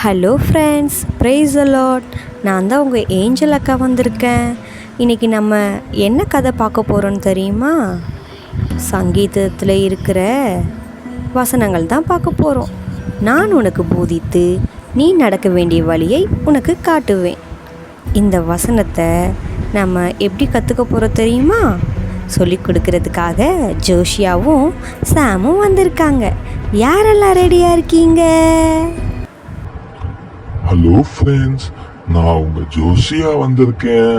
Hello friends, price allot. நான் தான் உங்கள் ஏஞ்சல் அக்கா வந்திருக்கேன். இன்றைக்கி நம்ம என்ன கதை பார்க்க போகிறோன்னு தெரியுமா? சங்கீதத்தில் இருக்கிற வசனங்கள் தான் பார்க்க போகிறோம். நான் உனக்கு போதித்து நீ நடக்க வேண்டிய வழியை உனக்கு காட்டுவேன். இந்த வசனத்தை நம்ம எப்படி கற்றுக்க போகிறோம் தெரியுமா? சொல்லி கொடுக்கறதுக்காக ஜோஷியாவும் சாமும் வந்திருக்காங்க. யாரெல்லாம் ரெடியாக இருக்கீங்க? ஹலோ ஃப்ரெண்ட்ஸ், நான் உங்க ஜோஷியா வந்திருக்கேன்.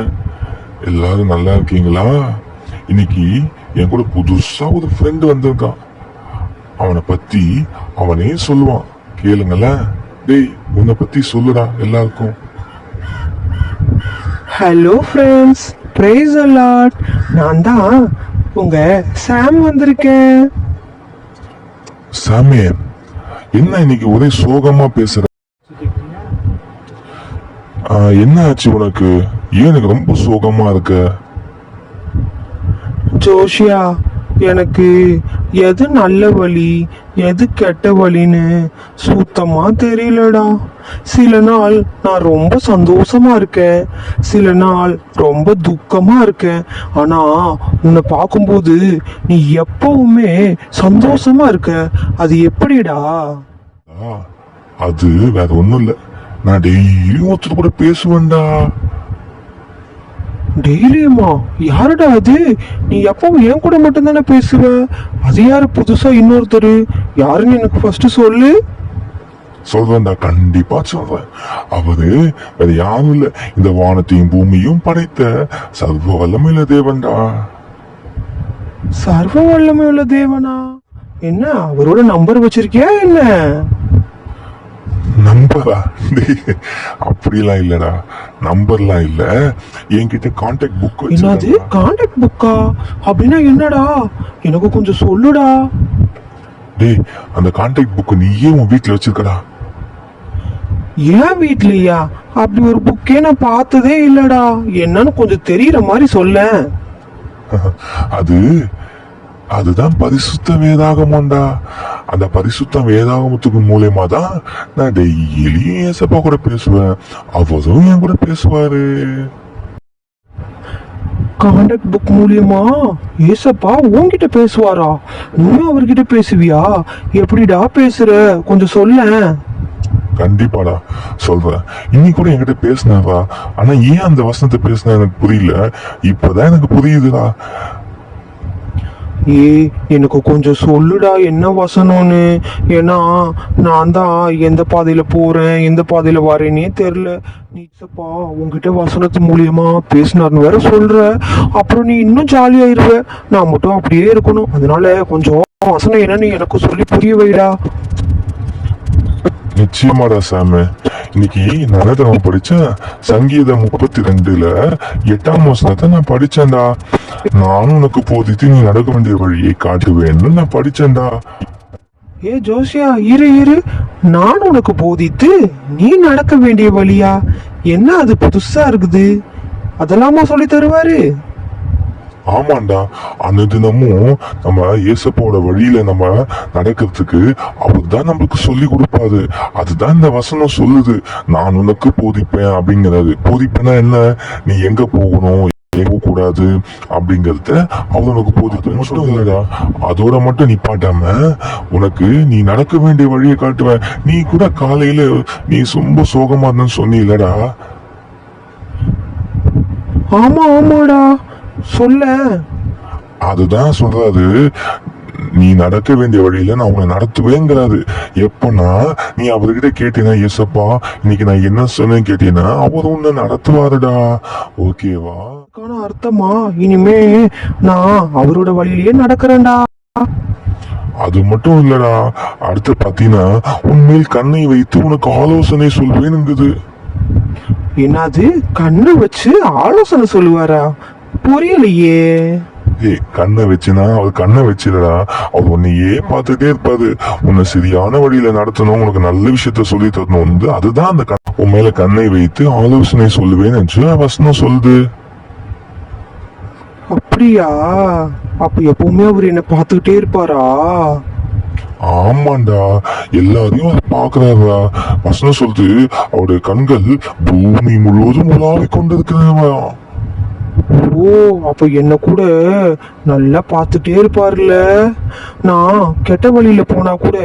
எல்லாரும் நல்லா இருக்கீங்களா? இன்னைக்கு என் கூட புதுசா ஒரு ஃப்ரெண்டு வந்திருக்கான். அவனை பத்தி அவனே சொல்லுவான், கேளுங்களேன். டேய், உன்னை பத்தி சொல்லுடா எல்லாருக்கும். Hello friends, praise a lot. நான் தான் உங்க சாம் வந்திருக்கேன். சாமே, என்ன இன்னைக்கு ஒரே சோகமா பேசுற? என்ன ஆச்சு உனக்கு? ஏன் எனக்கு ரொம்ப சோகமா இருக்க? ஜோஷியா, எனக்கு எது நல்ல வழி எது கெட்ட வழின்னு சுத்தமா தெரியலடா. சில நாள் நான் ரொம்ப சந்தோஷமா இருக்கேன், சில நாள் ரொம்ப துக்கமா இருக்கேன். ஆனா உன்னை பார்க்கும்போது நீ எப்பவுமே சந்தோஷமா இருக்க. அது எப்படிடா? அது வேற ஒண்ணும் இல்ல, நான் டெய்லியும் ஒருத்தர் கூட பேசுவேன்டா. டெய்லியுமா? யாருடா அது? நீ எப்பவும் என் கூட மட்டும் தானே பேசுவ. அது யாரு புதுசா இன்னொருத்தர்? யாருன்னு எனக்கு ஃபர்ஸ்ட் சொல்லு. சொல்றேன்டா, கண்டிப்பா சொல்றேன். அவரு வேற யாரும் இல்ல, இந்த வானத்தையும் பூமியும் படைத்த சர்வ வல்லமையுள்ள தேவன்டா. சர்வ வல்லமை உள்ள தேவனா? என்ன அவரோட நம்பர் வச்சிருக்கியா என்ன? நம்பரா? அப்படிலாம் இல்லடா, நம்பர்லாம் இல்ல. என்கிட்ட கான்டாக்ட் புக் என்னது கான்டாக்ட் புக்கா? அப்படின்னா என்னடா? எனக்கு கொஞ்சம் சொல்லுடா. டேய், அந்த கான்டாக்ட் புக் நீயே உன் வீட்டுல வச்சிருக்கடா. ஏன் வீட்லயா? அப்படி ஒரு புக்கே நான் பார்த்ததே இல்லடா. என்னன்னு கொஞ்சம் தெரியற மாதிரி சொல்ல. அதுதான் பரிசுத்த வேதாகமம்டா. அந்த பரிசுத்த வேதாகமத்துக்கு மூலியமா தான் நான் டெய்லியும் ஏசப்பா கூட பேசுவேன், அவரும் என் கூட பேசுவாரு. கான்டாக்ட் புக் மூலியமா ஏசப்பா உன்கிட்ட பேசுவாரா? நீயும் அவர்கிட்ட பேசுவியா? எப்படிடா பேசுற? கொஞ்சம் சொல்ல. கண்டிப்பாடா சொல்றேன். இன்னைக்கு கூட என்கிட்ட பேசினாரா, ஆனா ஏன் அந்த வசனத்தை பேசினா எனக்கு புரியல. இப்பதான் எனக்கு புரியுதுடா. எனக்கு கொஞ்சம் சொல்லுடா என்ன வசனம்னு. ஏன்னா நான் தான் எந்த பாதையில போறேன் எந்த பாதையில வரேனே தெரியல. நீச்சப்பா உங்ககிட்ட வசனத்து மூலியமா பேசினார்னு வேற சொல்ற. அப்புறம் நீ இன்னும் ஜாலியாயிருவ. நான் மட்டும் அப்படியே இருக்கணும். அதனால கொஞ்சம் வசனம் என்னன்னு எனக்கு சொல்லி புரிய வைடா. நிச்சயமாடா சாமு. இன்னைக்கு நான் என்ன படிச்சேன்? சங்கீதம் 32 8ஆம் வசனத்தை நான் படிச்சேன்டா. நானும் உனக்கு போதித்து நீ நடக்க வேண்டிய வழியை காட்டுவேன்னு நான் படிச்சேன்டா. ஜோசியா, இரு. நான் உனக்கு போதித்து நீ நடக்க வேண்டிய வழியா? என்ன அது புதுசா இருக்குது? அதெல்லாமா சொல்லி தருவாரு? ஆமாண்டா, அனுதினமும் நம்ம இயேசப்போட வழியில நம்ம நடக்கிறதுக்கு அவர் தான் நம்மளுக்கு சொல்லி கொடுப்பாரு. அதுதான் இந்த வசனம் சொல்லுது. நான் உனக்கு போதிப்பேன் அப்படிங்கிறது. போதிப்பேன்னா என்ன? நீ எங்க போகணும் கூடாது அப்படிங்கறத அவர் உனக்கு போதிப்பேன் மட்டும் இல்லடா. அதோட மட்டும் நிப்பாட்டாம உனக்கு நீ நடக்க வேண்டிய வழியை காட்டுவேன். நீ கூட காலையில நீ ரொம்ப சோகமா இருந்தன்னு சொன்னீலடா. ஆமாடா, சொல்ல. அதுதான் சொல்றாரு, நீ நடக்க வேண்டிய வழியில நான் உன்னை நடத்துவேங்கிறாரு. எப்பன்னா நீ அவர்கிட்ட கேட்டீங்கன்னா, ஏசப்பா இன்னைக்கு நான் என்ன சொன்னேன்னு கேட்டீங்கன்னா அவர் உன்னை நடத்துவாருடா. ஓகேவா? அர்த்தமா இனிமே நான் அவரோட வழியிலேயே நடக்கிறேன்டா. அது மட்டும் இல்லடா, அடுத்து பாத்தீங்கன்னா உன்மேல் கண்ணை வைத்து உனக்கு ஆலோசனை சொல்வேனுங்குது. என்னது? கண்ணை வச்சு ஆலோசனை சொல்லுவாரா? புரியலையே. கண்ணை வச்சுனா அவர் கண்ணை வச்சிடா. அவர் உன்னையே பார்த்துட்டே இருப்பாரு. உன்னை சரியான வழியில நடத்தணும், உனக்கு நல்ல விஷயத்த சொல்லி தரணும். அதுதான் அந்த உன் மேல கண்ணை வைத்து ஆலோசனை சொல்லுவேன்னு வசனம் சொல்லுது. அப்படியா? அப்ப எப்பவுமே அவர் என்ன பார்த்துக்கிட்டே இருப்பாரா? ஆமாண்டா, எல்லாரையும் அவர் பாக்குறாரா. வசனம் சொல்லுது அவருடைய கண்கள் பூமி முழுவதும் உலாவிக் கொண்டிருக்கிறவா. ஓ, அப்ப என்ன கூட நல்லா பார்த்துட்டே இருப்பாருல்ல. நான் கெட்ட வழியில போனா கூட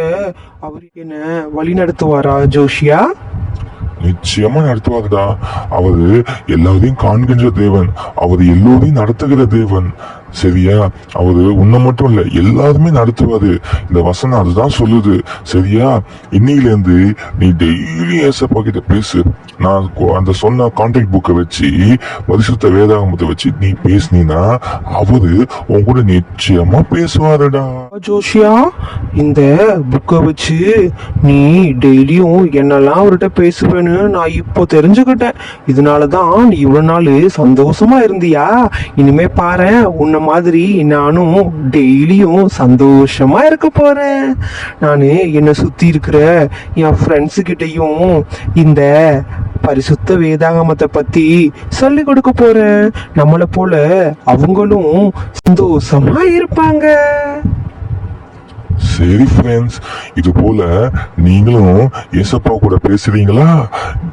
அவர் என்ன வழி நடத்துவாரா ஜோஷியா? நிச்சயமா நடத்துவாருடா. அவரு எல்லாரையும் காண்கின்ற தேவன், அவர் எல்லோரையும் நடத்துகிற தேவன். சரியா? அவரு உன்னை மட்டும் இல்ல, எல்லாருமே நடத்துவாரு. இந்த வசனம் அதுதான் சொல்லுது. சரியா? இன்னையில இருந்து நீ டெய்லி ஏசப்பா கிட்ட பேசு. நான் அந்த சொன்ன கான்டாக்ட் புக்கை வச்சு, பரிசுத்த வேதாகமத்தை வச்சு நீ பேசுனீன்னா அவரு உன் கூட நிச்சயமா பேசுவாருடா. ஜோஷியா, இந்த புக்கை வச்சு நீ டெய்லியும் என்னெல்லாம் அவர்கிட்ட பேசுவேன்னு நான் இப்போ தெரிஞ்சுக்கிட்டேன். இதனாலதான் நீ இவ்வளவு நாள் சந்தோஷமா இருந்தியா? இனிமே பாரு, உன்னை மாதிரி நானும் டெய்லியும் சந்தோஷமா இருக்க போறேன். நானு என்னை சுத்தி இருக்கிற என் ஃப்ரெண்ட்ஸ் கிட்டையும் இந்த பரிசுத்த வேதாகமத்தை பத்தி சொல்லி கொடுக்க போறேன். நம்மளை போல அவங்களும் சந்தோஷமா இருப்பாங்க. சரி ஃப்ரெண்ட்ஸ், இது போல நீங்களும் ஏசப்பா கூட பேசுறீங்களா?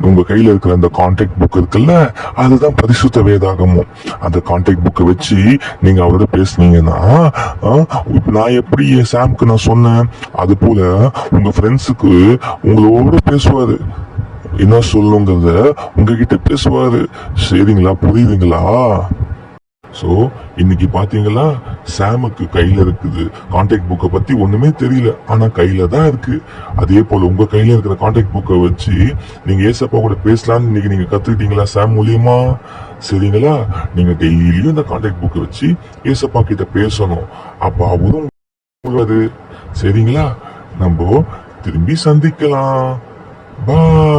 உங்க கையில இருக்கிற அந்த கான்டாக்ட் புக் இருக்குல்ல, அதுதான் பரிசுத்த வேதாகமம். அந்த கான்டாக்ட் புக்கை வச்சு நீங்க அவரோட பேசுனீங்கன்னா, இப்ப நான் எப்படி என் சாம்க்கு நான் சொன்னேன், அது போல உங்க ஃப்ரெண்ட்ஸுக்கு உங்களோட பேசுவாரு. என்ன சொல்லுங்கிறத உங்ககிட்ட பேசுவாரு. சரிங்களா? புரியுதுங்களா? சோ இன்னைக்கு பாத்தீங்களா, சாமுக்கு கையில இருக்குது கான்டாக்ட் புக்கை பத்தி ஒண்ணுமே தெரியல, ஆனா கையில தான் இருக்கு. அதே போல உங்க கையில இருக்கிற கான்டாக்ட் புக்கை வச்சு நீங்க ஏசப்பா கூட பேசலாம்னு இன்னைக்கு நீங்க கத்துக்கிட்டீங்களா சாம் மூலியமா? சரிங்களா? நீங்க டெய்லியும் இந்த கான்டாக்ட் புக்கை வச்சு ஏசப்பா கிட்ட பேசணும். அப்ப அவரும் சொல்வது. சரிங்களா? நம்ம திரும்பி சந்திக்கலாம். பாய்.